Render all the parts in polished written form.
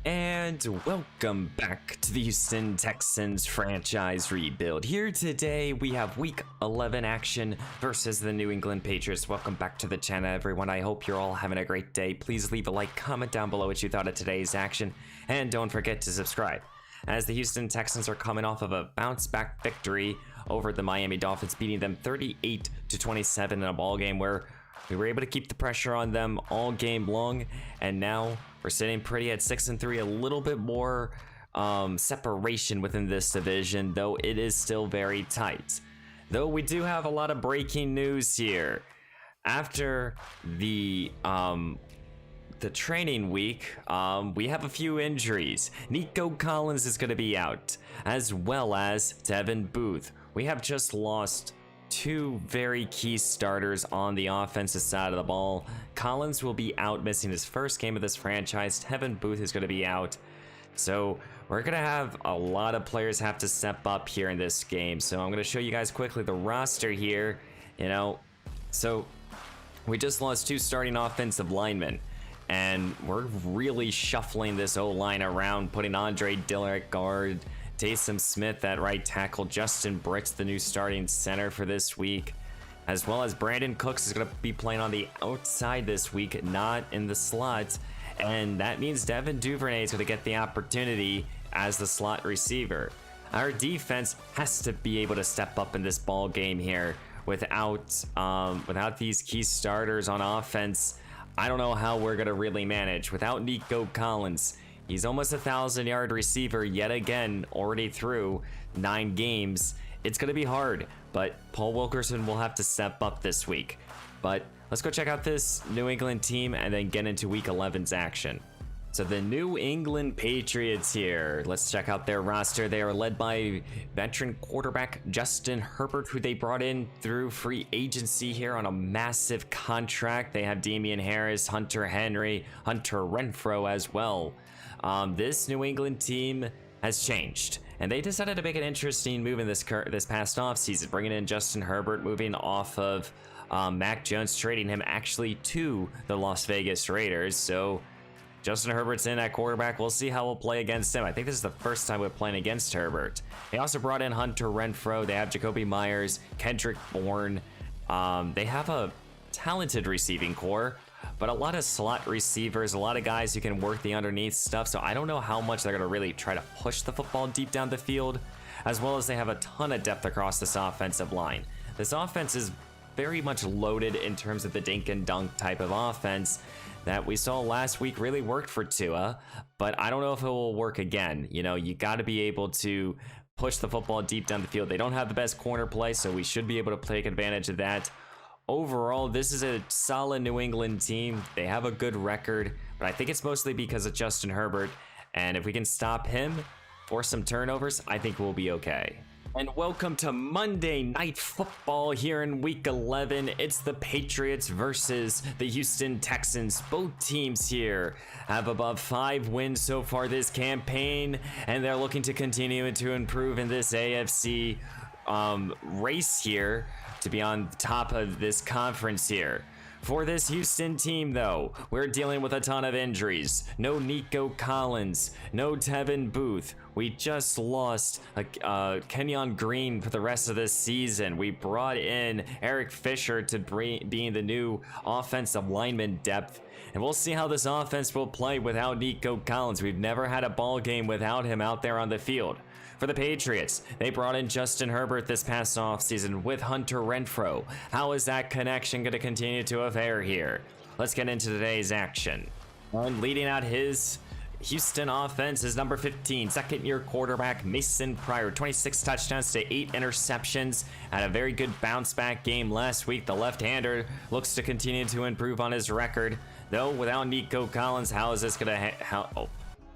And welcome back to the Houston Texans franchise rebuild. Here today we have week 11 action versus the New England Patriots. Welcome back to the channel, everyone. I hope you're all having a great day. Please leave a like, comment down below what you thought of today's action, and don't forget to subscribe, as the Houston Texans are coming off of a bounce back victory over the Miami Dolphins, beating them 38-27 in a ball game where we were able to keep the pressure on them all game long, and now we're sitting pretty at 6-3, a little bit more separation within this division, though it is still very tight. Though we do have a lot of breaking news here. After the training week, we have a few injuries. Nico Collins is going to be out, as well as Devin Booth. We have just lost two very key starters on the offensive side of the ball. Collins will be out, missing his first game of this franchise. Devin Booth is going to be out. So we're going to have a lot of players have to step up here in this game. So I'm going to show you guys quickly the roster here. So we just lost two starting offensive linemen, and we're really shuffling this O-line around, putting Andre Dillard at guard, Taysom Smith at right tackle, Justin Britt's the new starting center for this week, as well as Brandon Cooks is going to be playing on the outside this week, not in the slot, and that means Devin Duvernay is going to get the opportunity as the slot receiver. Our defense has to be able to step up in this ball game here. Without these key starters on offense, I don't know how we're going to really manage. Without Nico Collins, he's almost 1,000-yard receiver yet again, already through 9 games. It's going to be hard, but Paul Wilkerson will have to step up this week. But let's go check out this New England team and then get into week 11's action. So the New England Patriots here. Let's check out their roster. They are led by veteran quarterback Justin Herbert, who they brought in through free agency here on a massive contract. They have Dameon Harris, Hunter Henry, Hunter Renfrow as well. This New England team has changed, and they decided to make an interesting move in this past offseason, bringing in Justin Herbert, moving off of Mac Jones, trading him actually to the Las Vegas Raiders. So Justin Herbert's in at quarterback. We'll see how we'll play against him. I think this is the first time we're playing against Herbert. They also brought in Hunter Renfrow. They have Jacoby Myers, Kendrick Bourne. They have a talented receiving core, but a lot of slot receivers, a lot of guys who can work the underneath stuff. So I don't know how much they're going to really try to push the football deep down the field, as well as they have a ton of depth across this offensive line. This offense is very much loaded in terms of the dink and dunk type of offense that we saw last week. Really worked for Tua, but I don't know if it will work again. You got to be able to push the football deep down the field. They don't have the best corner play, so we should be able to take advantage of that. Overall, this is a solid New England team. They have a good record, but I think it's mostly because of Justin Herbert, and if we can stop him or some turnovers, I think we'll be okay. And welcome to Monday Night Football here in Week 11. It's the Patriots versus the Houston Texans. Both teams here have above 5 wins so far this campaign, and they're looking to continue to improve in this AFC race here to be on top of this conference here. For this Houston team, though, we're dealing with a ton of injuries. No Nico Collins, no Devin Booth. We just lost Kenyon Green for the rest of this season. We brought in Eric Fisher to being the new offensive lineman depth. And we'll see how this offense will play without Nico Collins. We've never had a ball game without him out there on the field. For the Patriots, they brought in Justin Herbert this past offseason with Hunter Renfrow. How is that connection going to continue to affair here? Let's get into today's action. And leading out his Houston offense is number 15, second-year quarterback Mason Pryor. 26 touchdowns to 8 interceptions. Had a very good bounce-back game last week. The left-hander looks to continue to improve on his record. Though, without Nico Collins, how is this going to...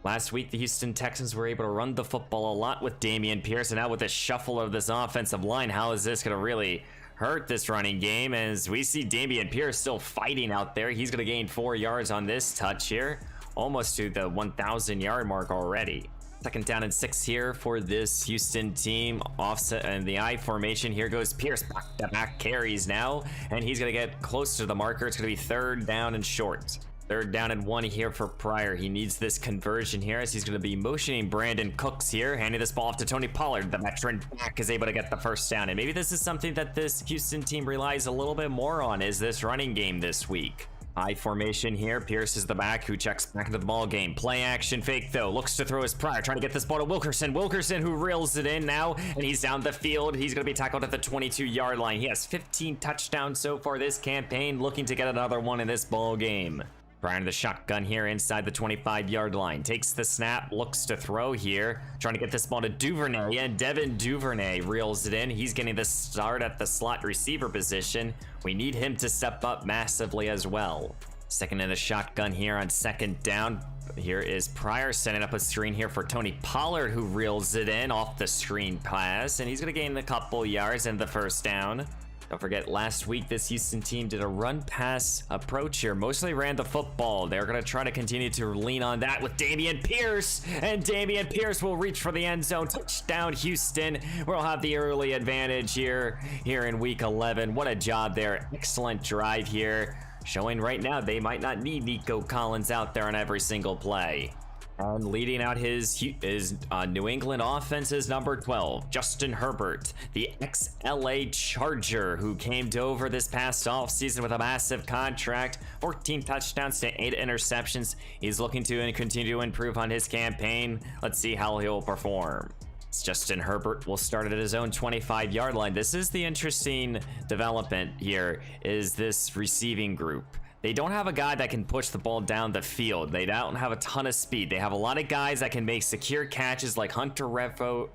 Last week, the Houston Texans were able to run the football a lot with Dameon Pierce, and now with the shuffle of this offensive line, how is this going to really hurt this running game? As we see Dameon Pierce still fighting out there, he's going to gain 4 yards on this touch here, almost to the 1,000-yard mark already. Second down and 6 here for this Houston team. Offset and the I formation. Here goes Pierce, back-to-back carries now, and he's going to get close to the marker. It's going to be 3rd down and short. Third down and 1 here for Pryor. He needs this conversion here as he's going to be motioning Brandon Cooks here, handing this ball off to Tony Pollard. The veteran back is able to get the first down, and maybe this is something that this Houston team relies a little bit more on, is this running game this week. High formation here. Pierce is the back who checks back into the ball game. Play action fake though. Looks to throw his Pryor, trying to get this ball to Wilkerson. Wilkerson who reels it in now, and he's down the field. He's going to be tackled at the 22-yard line. He has 15 touchdowns so far this campaign, looking to get another one in this ball game. Pryor to the shotgun here inside the 25-yard line. Takes the snap, looks to throw here. Trying to get this ball to Duvernay, and Devin Duvernay reels it in. He's getting the start at the slot receiver position. We need him to step up massively as well. Second in the shotgun here on second down. Here is Pryor setting up a screen here for Tony Pollard, who reels it in off the screen pass, and he's going to gain a couple yards and the first down. Don't forget, last week this Houston team did a run-pass approach here. Mostly ran the football. They're going to try to continue to lean on that with Dameon Pierce. And Dameon Pierce will reach for the end zone. Touchdown, Houston. We'll have the early advantage here in week 11. What a job there. Excellent drive here. Showing right now they might not need Nico Collins out there on every single play. And leading out his New England offense's number 12, Justin Herbert, the ex-LA Charger, who came over this past offseason with a massive contract, 14 touchdowns to 8 interceptions. He's looking to continue to improve on his campaign. Let's see how he'll perform. Justin Herbert will start at his own 25-yard line. This is the interesting development here, is this receiving group. They don't have a guy that can push the ball down the field. They don't have a ton of speed. They have a lot of guys that can make secure catches like Hunter Renfrow,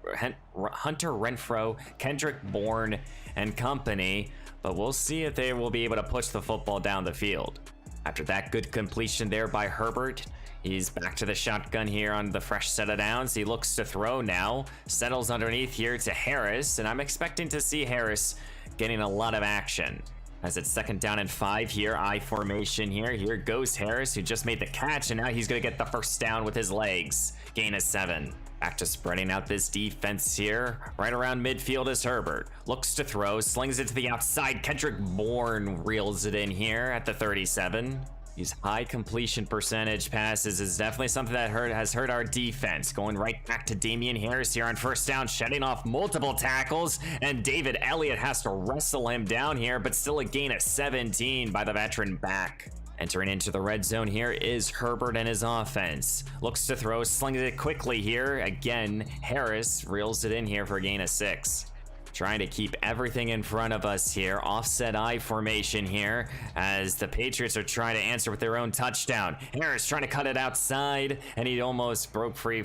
Kendrick Bourne, and company. But we'll see if they will be able to push the football down the field. After that good completion there by Herbert, he's back to the shotgun here on the fresh set of downs. He looks to throw now. Settles underneath here to Harris, and I'm expecting to see Harris getting a lot of action. As it's second down and 5 here, I formation here. Here goes Harris, who just made the catch, and now he's going to get the first down with his legs. Gain of 7. Back to spreading out this defense here. Right around midfield is Herbert. Looks to throw, slings it to the outside. Kendrick Bourne reels it in here at the 37. These high completion percentage passes is definitely something that has hurt our defense. Going right back to Dameon Pierce here on first down, shedding off multiple tackles, and David Elliott has to wrestle him down here, but still a gain of 17 by the veteran back. Entering into the red zone here is Herbert and his offense. Looks to throw, slings it quickly here. Again, Harris reels it in here for a gain of 6. Trying to keep everything in front of us here. Offset I formation here as the Patriots are trying to answer with their own touchdown. Harris trying to cut it outside, and he almost broke free.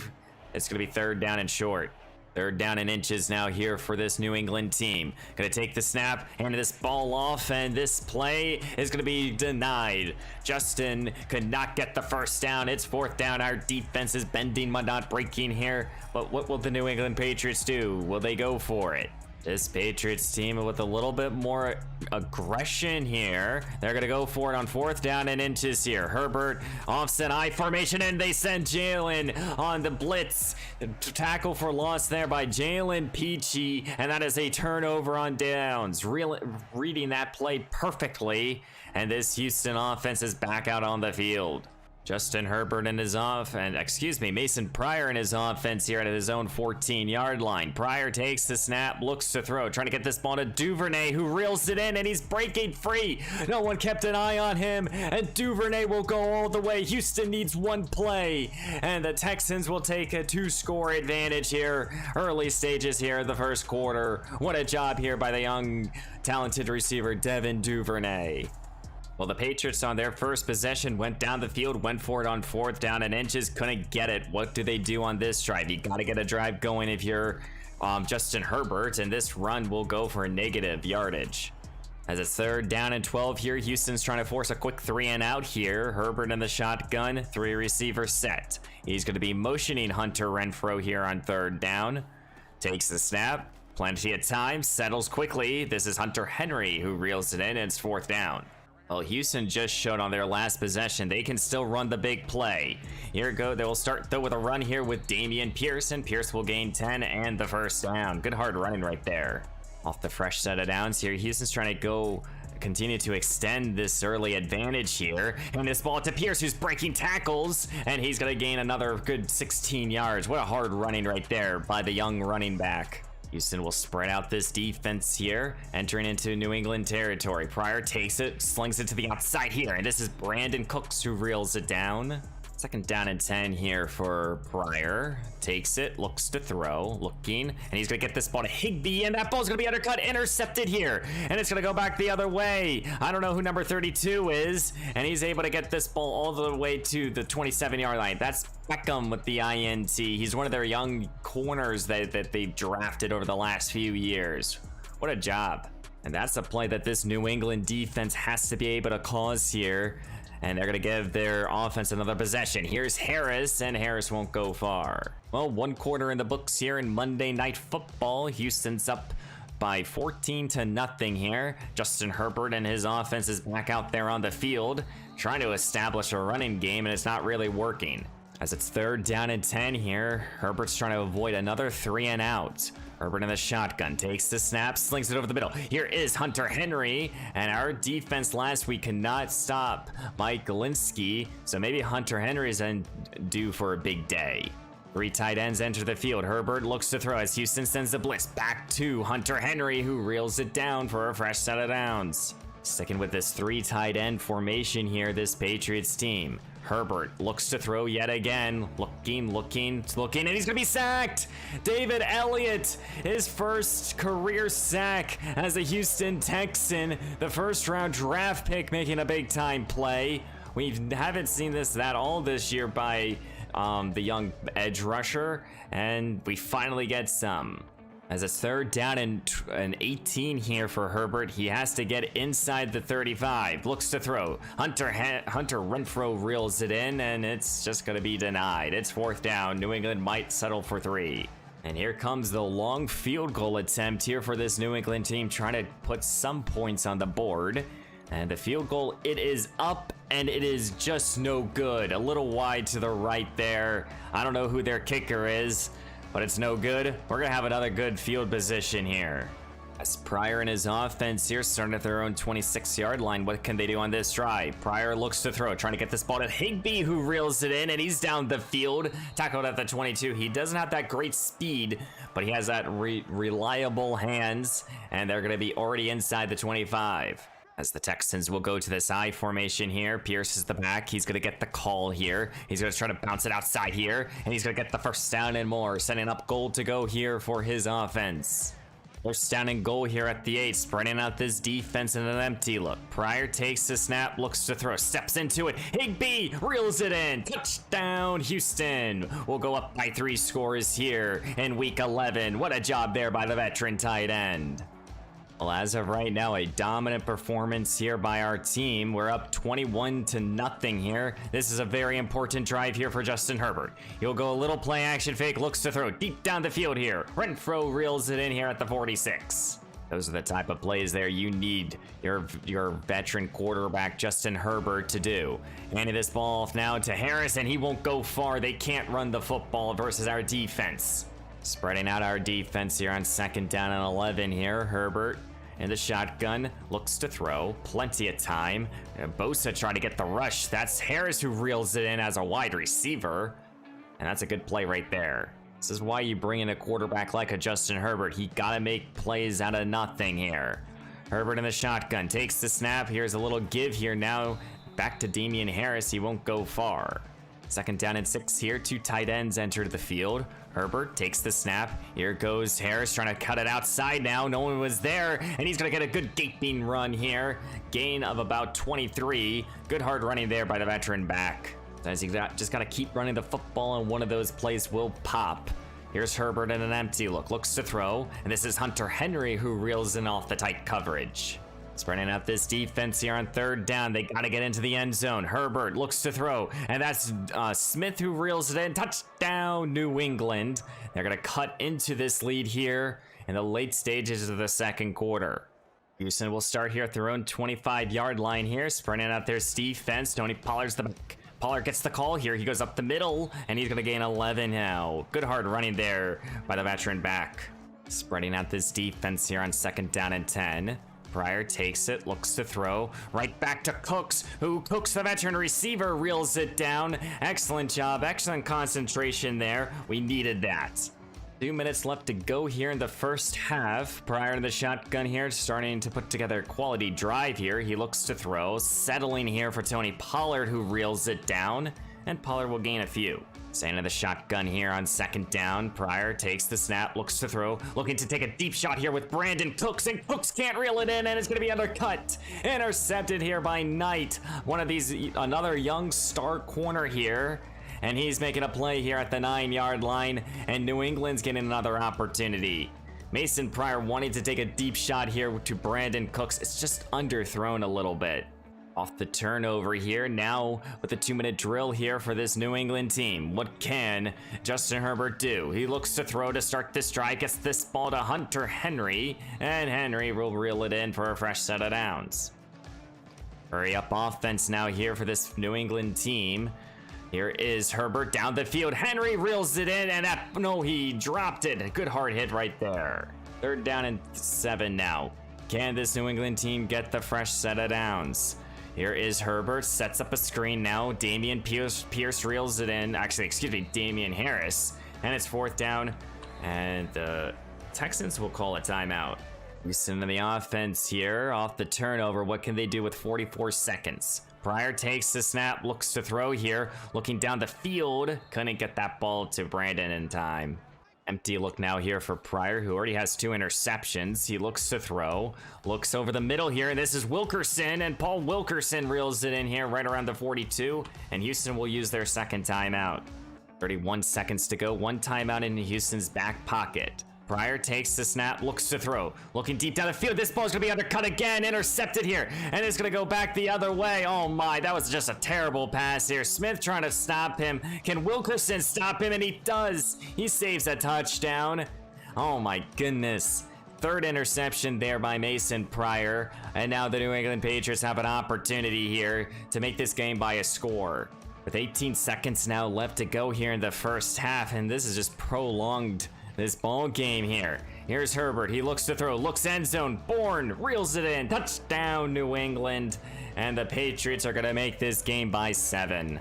It's going to be third down and short. Third down and inches now here for this New England team. Going to take the snap, hand this ball off, and this play is going to be denied. Justin could not get the first down. It's fourth down. Our defense is bending but not breaking here. But what will the New England Patriots do? Will they go for it? This Patriots team with a little bit more aggression here. They're going to go for it on fourth down and inches here. Herbert, offset I formation, and they send Jalen on the blitz. Tackle for loss there by Jalen Peachy, and that is a turnover on downs. Reading that play perfectly, and this Houston offense is back out on the field. Justin Herbert in his Mason Pryor in his offense here at his own 14-yard line. Pryor takes the snap, looks to throw, trying to get this ball to Duvernay, who reels it in, and he's breaking free. No one kept an eye on him, and Duvernay will go all the way. Houston needs one play, and the Texans will take a 2-score advantage here. Early stages here in the first quarter. What a job here by the young, talented receiver, Devin Duvernay. Well, the Patriots on their first possession went down the field, went for it on fourth down and inches, couldn't get it. What do they do on this drive? You got to get a drive going if you're Justin Herbert, and this run will go for a negative yardage. As it's third down and 12 here, Houston's trying to force a quick 3 and out here. Herbert in the shotgun, 3 receiver set. He's going to be motioning Hunter Renfrow here on third down. Takes the snap, plenty of time, settles quickly. This is Hunter Henry who reels it in, and it's fourth down. Well, Houston just showed on their last possession they can still run the big play. Here we go. They will start though with a run here with Dameon Pierce, and Pierce will gain 10 and the first down. Good hard running right there. Off the fresh set of downs here, Houston's trying to go continue to extend this early advantage here. And this ball to Pierce, who's breaking tackles, and he's going to gain another good 16 yards. What a hard running right there by the young running back. Houston will spread out this defense here, entering into New England territory. Pryor takes it, slings it to the outside here, and this is Brandon Cooks who reels it down. Second down and 10 here for Pryor. Takes it, looks to throw, looking, and he's gonna get this ball to Higbee, and that ball's gonna be undercut, intercepted here, and it's gonna go back the other way. I don't know who number 32 is, and he's able to get this ball all the way to the 27-yard line. That's Beckham with the INT. He's one of their young corners that they've drafted over the last few years. What a job. And that's a play that this New England defense has to be able to cause here. And they're going to give their offense another possession. Here's Harris, and Harris won't go far. Well, one quarter in the books here in Monday Night Football. Houston's up by 14-0 here. Justin Herbert and his offense is back out there on the field, trying to establish a running game, and it's not really working. As it's 3rd down and 10 here, Herbert's trying to avoid another 3 and out. Herbert in the shotgun, takes the snap, slings it over the middle. Here is Hunter Henry, and our defense last week cannot stop Mike Galinsky, so maybe Hunter Henry is due for a big day. 3 tight ends enter the field. Herbert looks to throw as Houston sends the blitz back to Hunter Henry, who reels it down for a fresh set of downs. Sticking with this 3 tight end formation here, this Patriots team. Herbert looks to throw yet again, looking, and he's gonna be sacked. David Elliott, his first career sack as a Houston Texan, the first-round draft pick, making a big-time play. We haven't seen this at all this year by the young edge rusher, and we finally get some. As it's 3rd down and 18 here for Herbert, he has to get inside the 35. Looks to throw. Hunter Renfrow reels it in, and it's just going to be denied. It's 4th down. New England might settle for 3. And here comes the long field goal attempt here for this New England team, trying to put some points on the board. And the field goal, it is up, and it is just no good. A little wide to the right there. I don't know who their kicker is, but it's no good. We're gonna have another good field position here. As Pryor and his offense here starting at their own 26-yard line, what can they do on this drive? Pryor looks to throw, trying to get this ball to Higbee, who reels it in, and he's down the field, tackled at the 22. He doesn't have that great speed, but he has that reliable hands, and they're gonna be already inside the 25. As the Texans will go to this I formation here. Pierce is the back. He's going to get the call here. He's going to try to bounce it outside here. And he's going to get the 1st down and more. Setting up goal to go here for his offense. 1st down and goal here at the 8. Spreading out this defense in an empty look. Pryor takes the snap. Looks to throw. Steps into it. Higbee reels it in. Touchdown, Houston. We'll go up by 3 scores here in Week 11. What a job there by the veteran tight end. Well, as of right now, a dominant performance here by our team. We're up 21-0 here. This is a very important drive here for Justin Herbert. He'll go a little play action fake, looks to throw deep down the field here. Renfrow reels it in here at the 46. Those are the type of plays there you need your veteran quarterback Justin Herbert to do. Handing this ball off now to Harris, and he won't go far. They can't run the football versus our defense. Spreading out our defense here on 2nd down and 11 here. Herbert in the shotgun, looks to throw. Plenty of time. Bosa trying to get the rush. That's Harris who reels it in as a wide receiver. And that's a good play right there. This is why you bring in a quarterback like a Justin Herbert. He gotta make plays out of nothing here. Herbert in the shotgun, takes the snap. Here's a little give here now. Back to Dameon Harris. He won't go far. 2nd down and 6 here. 2 tight ends enter the field. Herbert takes the snap. Here goes Harris trying to cut it outside now. No one was there, and he's going to get a good gaping run here. Gain of about 23. Good hard running there by the veteran back. As you just got to keep running the football, and one of those plays will pop. Here's Herbert in an empty look. Looks to throw, and this is Hunter Henry who reels in off the tight coverage. Spreading out this defense here on 3rd down. They got to get into the end zone. Herbert looks to throw, and that's Smith who reels it in. Touchdown, New England. They're going to cut into this lead here in the late stages of the 2nd quarter. Houston will start here at their own 25-yard line here. Spreading out their defense. Tony Pollard's the back. Pollard gets the call here. He goes up the middle, and he's going to gain 11 now. Good hard running there by the veteran back. Spreading out this defense here on 2nd down and 10. Pryor takes it, looks to throw, right back to Cooks, who Cooks, the veteran receiver, reels it down. Excellent job, excellent concentration there. We needed that. 2 minutes left to go here in the first half. Pryor in the shotgun here, starting to put together a quality drive here. He looks to throw, settling here for Tony Pollard, who reels it down, and Pollard will gain a few. Staying in the shotgun here on second down. Pryor takes the snap, looks to throw, looking to take a deep shot here with Brandon Cooks, and Cooks can't reel it in, and it's going to be undercut. Intercepted here by Knight, one of these, another young star corner here. And he's making a play here at the 9-yard line, and New England's getting another opportunity. Mason Pryor wanting to take a deep shot here to Brandon Cooks. It's just underthrown a little bit. Off the turnover here, now with a 2-minute drill here for this New England team. What can Justin Herbert do? He looks to throw to start this drive, gets this ball to Hunter Henry, and Henry will reel it in for a fresh set of downs. Hurry up offense now here for this New England team. Here is Herbert down the field. Henry reels it in, and no, he dropped it. A good hard hit right there. 3rd down and 7 now. Can this New England team get the fresh set of downs? Here is Herbert, sets up a screen now. Dameon Pierce reels it in. Actually, excuse me, Damian Harris. And it's 4th down, and the Texans will call a timeout. Houston in the offense here, off the turnover. What can they do with 44 seconds? Pryor takes the snap, looks to throw here, looking down the field. Couldn't get that ball to Brandon in time. Empty look now here for Pryor, who already has 2 interceptions. He looks to throw, looks over the middle here, and this is Wilkerson, and Paul Wilkerson reels it in here right around the 42, and Houston will use their second timeout. 31 seconds to go, 1 timeout in Houston's back pocket. Pryor takes the snap, looks to throw, looking deep down the field. This ball's gonna be undercut again, intercepted here, and it's gonna go back the other way. Oh my, that was just a terrible pass here. Smith trying to stop him. Can Wilkerson stop him? And he does. He saves a touchdown. Oh my goodness. 3rd interception there by Mason Pryor, and now the New England Patriots have an opportunity here to make this game by a score. With 18 seconds now left to go here in the first half, and this is just prolonged this ball game here. Here's Herbert. He looks to throw, looks end zone. Bourne reels it in. Touchdown, New England. And the Patriots are going to make this game by 7.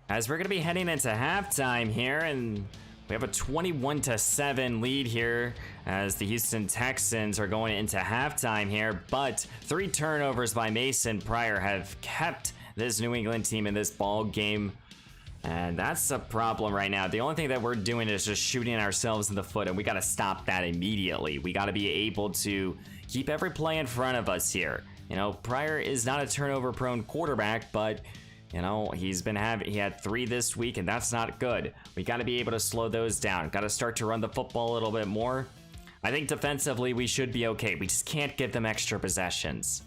As we're going to be heading into halftime here, and we have a 21-7 lead here as the Houston Texans are going into halftime here. But 3 turnovers by Mason Pryor have kept this New England team in this ball game. And that's a problem right now. The only thing that we're doing is just shooting ourselves in the foot, and we got to stop that immediately. We got to be able to keep every play in front of us here. You know, Pryor is not a turnover-prone quarterback, but you know, he had 3 this week, and that's not good. We got to be able to slow those down. Got to start to run the football a little bit more. I think defensively we should be okay. We just can't give them extra possessions.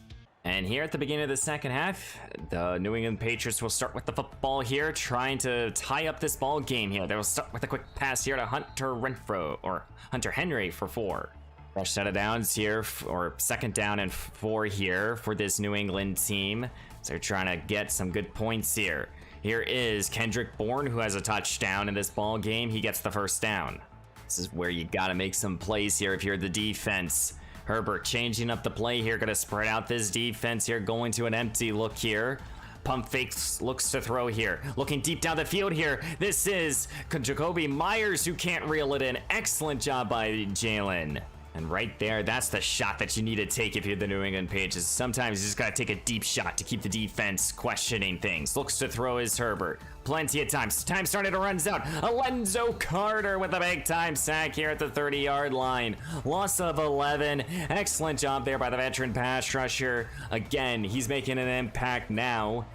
And here at the beginning of the second half, the New England Patriots will start with the football here, trying to tie up this ball game here. They will start with a quick pass here to Hunter Henry for 4. Fresh set of downs here, or 2nd down and 4 here for this New England team. So they're trying to get some good points here. Here is Kendrick Bourne, who has a touchdown in this ball game. He gets the 1st down. This is where you got to make some plays here if you're the defense. Herbert changing up the play here, gonna spread out this defense here, going to an empty look here. Pump fakes, looks to throw here. Looking deep down the field here. This is Jacoby Myers, who can't reel it in. Excellent job by Jalen. And right there, that's the shot that you need to take if you're the New England Patriots. Sometimes you just gotta take a deep shot to keep the defense questioning things. Looks to throw is Herbert. Plenty of time. Time starting to run out. Alonzo Carter with a big time sack here at the 30-yard line. Loss of 11. Excellent job there by the veteran pass rusher. Again, he's making an impact now.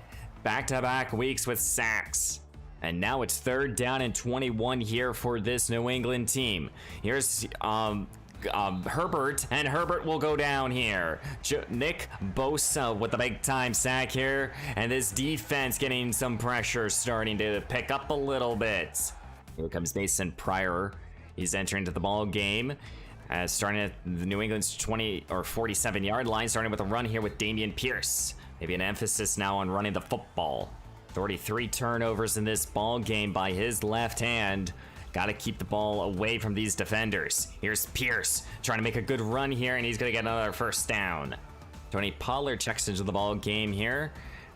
Back-to-back weeks with sacks. And now it's 3rd down and 21 here for this New England team. Here's Herbert, and Herbert will go down here. Nick Bosa with the big time sack here, and this defense getting some pressure, starting to pick up a little bit. Here comes Mason Pryor. He's entering into the ball game, starting at the New England's 20 or 47-yard line, starting with a run here with Dameon Pierce. Maybe an emphasis now on running the football. 33 turnovers in this ball game by his left hand. Got to keep the ball away from these defenders. Here's Pierce trying to make a good run here, and he's going to get another 1st down. Tony Pollard checks into the ball game here.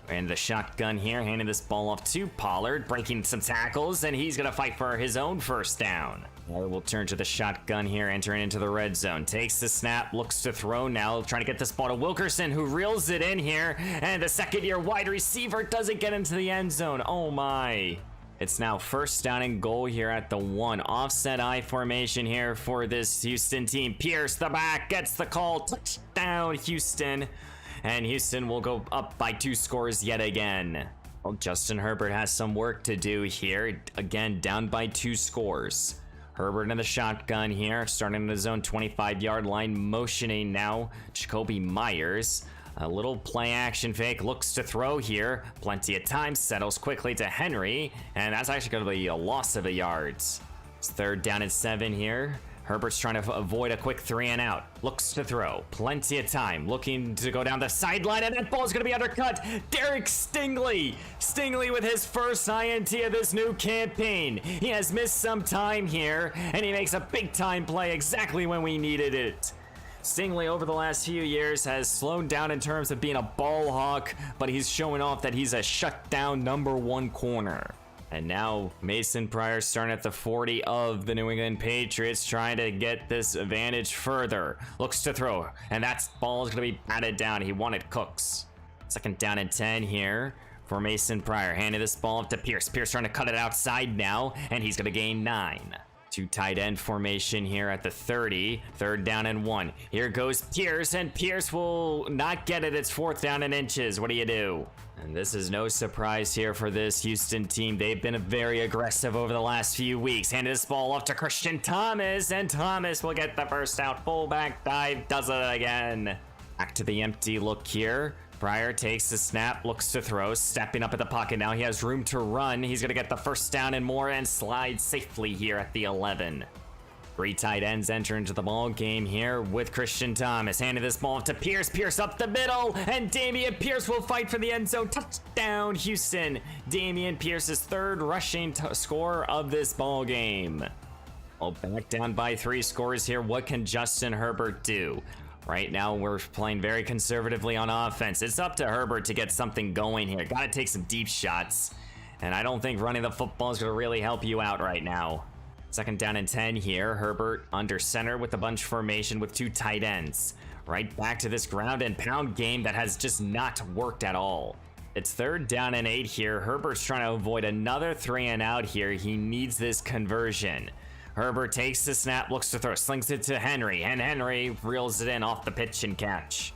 And the shotgun here, handing this ball off to Pollard, breaking some tackles, and he's going to fight for his own first down. Pollard will turn to the shotgun here, entering into the red zone. Takes the snap, looks to throw now, trying to get this ball to Wilkerson, who reels it in here. And the second-year wide receiver doesn't get into the end zone. Oh my. It's now first down and goal here at the 1. Offset I formation here for this Houston team. Pierce, the back, gets the call. Touchdown, Houston. And Houston will go up by 2 scores yet again. Well, Justin Herbert has some work to do here. Again, down by 2 scores. Herbert in the shotgun here, starting in the zone 25-yard line, motioning now Jacoby Myers. A little play action fake, looks to throw here. Plenty of time, settles quickly to Henry, and that's actually going to be a loss of a yards. It's 3rd down and 7 here. Herbert's trying to avoid a quick 3 and out. Looks to throw. Plenty of time. Looking to go down the sideline, and that ball's going to be undercut. Derek Stingley. Stingley with his first INT of this new campaign. He has missed some time here, and he makes a big-time play exactly when we needed it. Stingley over the last few years has slowed down in terms of being a ball hawk, but he's showing off that he's a shutdown #1 corner. And now Mason Pryor starting at the 40 of the New England Patriots, trying to get this advantage further. Looks to throw, and that ball is going to be batted down. He wanted Cooks. 2nd down and 10 here for Mason Pryor. Handing this ball up to Pierce. Pierce trying to cut it outside now, and he's going to gain 9. 2 tight end formation here at the 30. 3rd down and 1. Here goes Pierce, and Pierce will not get it. It's 4th down and inches. What do you do? And this is no surprise here for this Houston team. They've been very aggressive over the last few weeks. Handed this ball off to Christian Thomas, and Thomas will get the first out. Fullback dive, does it again. Back to the empty look here. Pryor takes the snap, looks to throw, stepping up at the pocket now. He has room to run. He's going to get the first down and more and slide safely here at the 11. 3 tight ends enter into the ball game here with Christian Thomas. Handed this ball to Pierce. Pierce up the middle, and Dameon Pierce will fight for the end zone. Touchdown, Houston. Dameon Pierce's 3rd rushing score of this ball game. Well, back down by 3 scores here. What can Justin Herbert do? Right now, we're playing very conservatively on offense. It's up to Herbert to get something going here. Got to take some deep shots, and I don't think running the football is going to really help you out right now. 2nd down and 10 here. Herbert under center with a bunch formation with 2 tight ends. Right back to this ground and pound game that has just not worked at all. It's 3rd down and 8 here. Herbert's trying to avoid another 3 and out here. He needs this conversion. Herbert takes the snap, looks to throw, slings it to Henry, and Henry reels it in off the pitch and catch.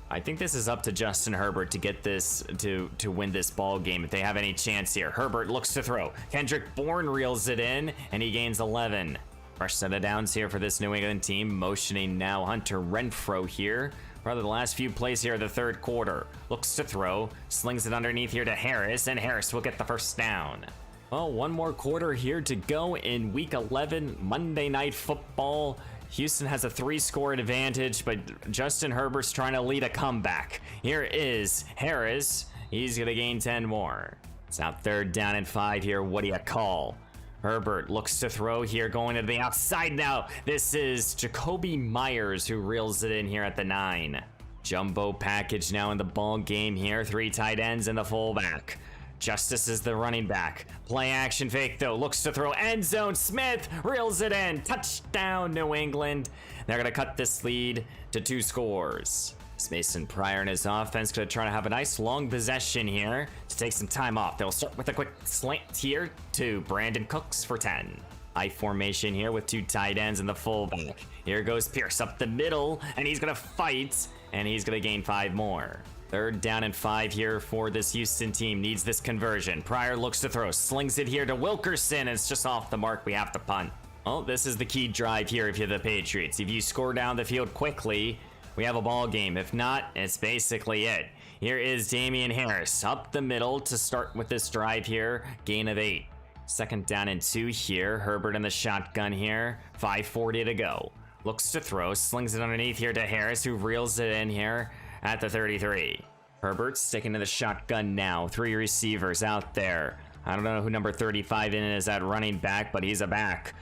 I think this is up to Justin Herbert to get this to win this ball game if they have any chance here. Herbert looks to throw. Kendrick Bourne reels it in, and he gains 11. Fresh set of downs here for this New England team. Motioning now Hunter Renfrow here. Rather the last few plays here of the 3rd quarter. Looks to throw, slings it underneath here to Harris, and Harris will get the first down. Well, 1 more quarter here to go in Week 11 Monday Night Football. Houston has a 3-score advantage, but Justin Herbert's trying to lead a comeback. Here is Harris. He's going to gain 10 more. It's now 3rd down and 5 here. What do you call? Herbert looks to throw here, going to the outside now. This is Jacoby Myers who reels it in here at the 9. Jumbo package now in the ball game here. 3 tight ends and the fullback. Justice is the running back. Play action fake though. Looks to throw. End zone. Smith reels it in. Touchdown, New England. They're going to cut this lead to 2 scores. Mason Pryor and his offense going to try to have a nice long possession here to take some time off. They'll start with a quick slant here to Brandon Cooks for 10. I formation here with 2 tight ends and the fullback. Here goes Pierce up the middle, and he's going to fight, and he's going to gain 5 more. 3rd down and 5 here for this Houston team. Needs this conversion. Pryor looks to throw. Slings it here to Wilkerson. And it's just off the mark. We have to punt. Well, this is the key drive here if you're the Patriots. If you score down the field quickly, we have a ball game. If not, it's basically it. Here is Dameon Harris up the middle to start with this drive here. Gain of 8. 2nd down and 2 here. Herbert in the shotgun here. 5:40 to go. Looks to throw. Slings it underneath here to Harris, who reels it in here at the 33. Herbert sticking to the shotgun now. 3 receivers out there. I don't know who number 35 in is at running back, but he's a back.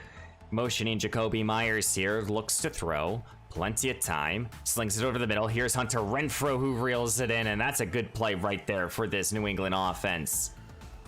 Motioning Jacoby Myers here. Looks to throw. Plenty of time. Slings it over the middle. Here's Hunter Renfrow who reels it in, and that's a good play right there for this New England offense.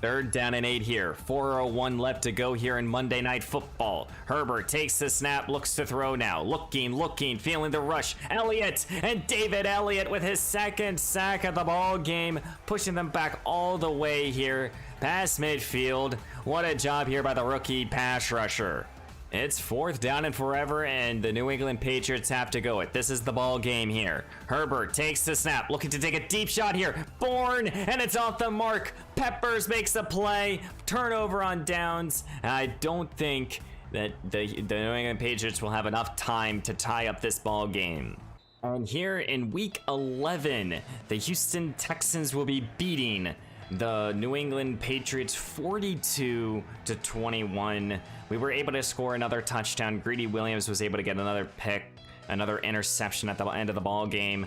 3rd down and 8 here. 4:01 left to go here in Monday Night Football. Herbert takes the snap, looks to throw now. Looking, feeling the rush. Elliott, and David Elliott with his 2nd sack of the ball game, pushing them back all the way here past midfield. What a job here by the rookie pass rusher. It's 4th down and forever, and the New England Patriots have to go it. This is the ball game here. Herbert takes the snap, looking to take a deep shot here. Bourne, and it's off the mark. Peppers makes a play. Turnover on downs. I don't think that the New England Patriots will have enough time to tie up this ball game. And here in week 11, the Houston Texans will be beating the New England Patriots 42-21. We were able to score another touchdown. Greedy Williams was able to get another pick, another interception at the end of the ball game.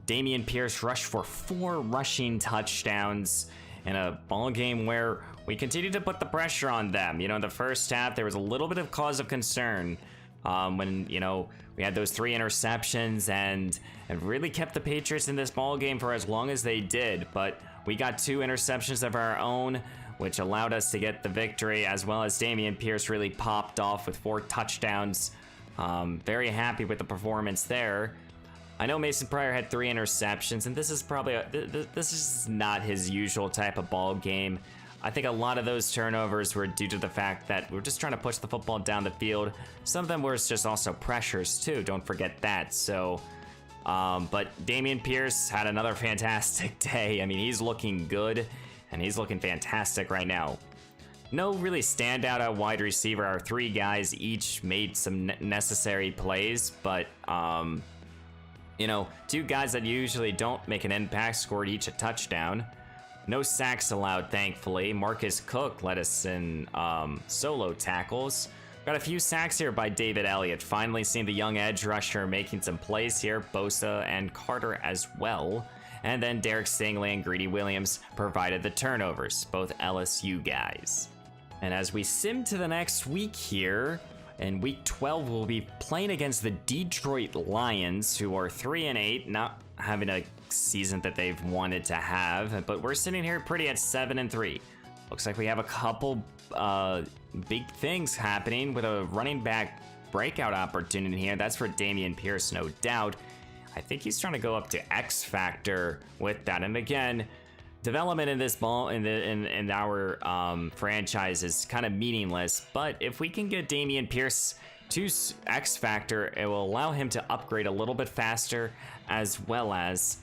Dameon Pierce rushed for 4 rushing touchdowns in a ball game where we continued to put the pressure on them. You know, in the first half, there was a little bit of cause of concern when, you know, we had those 3 interceptions and it really kept the Patriots in this ball game for as long as they did. But we got 2 interceptions of our own, which allowed us to get the victory, as well as Dameon Pierce really popped off with 4 touchdowns. Very happy with the performance there. I know Mason Pryor had 3 interceptions, and this is probably this is not his usual type of ball game. I think a lot of those turnovers were due to the fact that we're just trying to push the football down the field. Some of them were just also pressures too, don't forget that. So, but Dameon Pierce had another fantastic day. I mean, he's looking good, and he's looking fantastic right now. No really standout at wide receiver. Our 3 guys each made some necessary plays, but you know, 2 guys that usually don't make an impact scored each a touchdown. No sacks allowed, thankfully. Marcus Cook led us in solo tackles. Got a few sacks here by David Elliott. Finally seeing the young edge rusher making some plays here. Bosa and Carter as well. And then Derek Stingley and Greedy Williams provided the turnovers, both LSU guys. And as we sim to the next week here, in week 12, we'll be playing against the Detroit Lions, who are 3-8, not having a season that they've wanted to have, but we're sitting here pretty at 7-3. Looks like we have a couple big things happening with a running back breakout opportunity here. That's for Dameon Pierce, no doubt. I think he's trying to go up to X Factor with that. And again, development in this ball in our franchise is kind of meaningless, but if we can get Dameon Pierce to X Factor, it will allow him to upgrade a little bit faster, as well as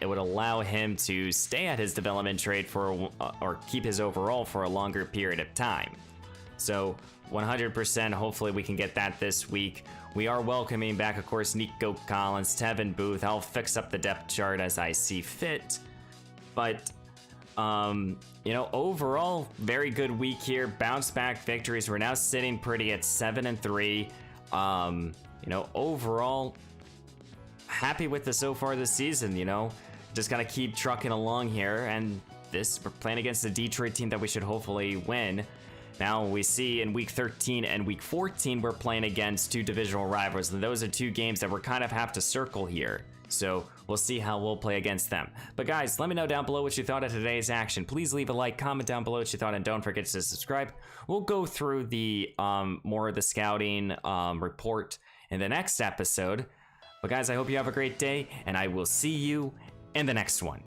it would allow him to stay at his development trade for or keep his overall for a longer period of time. So 100%, hopefully we can get that this week. We are welcoming back, of course, Nico Collins, Tevin Booth. I'll fix up the depth chart as I see fit. But, you know, overall, very good week here. Bounce back victories. We're now sitting pretty at 7-3. You know, overall, happy with this so far this season, you know. Just gotta keep trucking along here. And we're playing against the Detroit team that we should hopefully win. Now we see in week 13 and week 14, we're playing against 2 divisional rivals. And those are 2 games that we kind of have to circle here. So we'll see how we'll play against them. But guys, let me know down below what you thought of today's action. Please leave a like, comment down below what you thought, and don't forget to subscribe. We'll go through the more of the scouting report in the next episode. But guys, I hope you have a great day, and I will see you in the next one.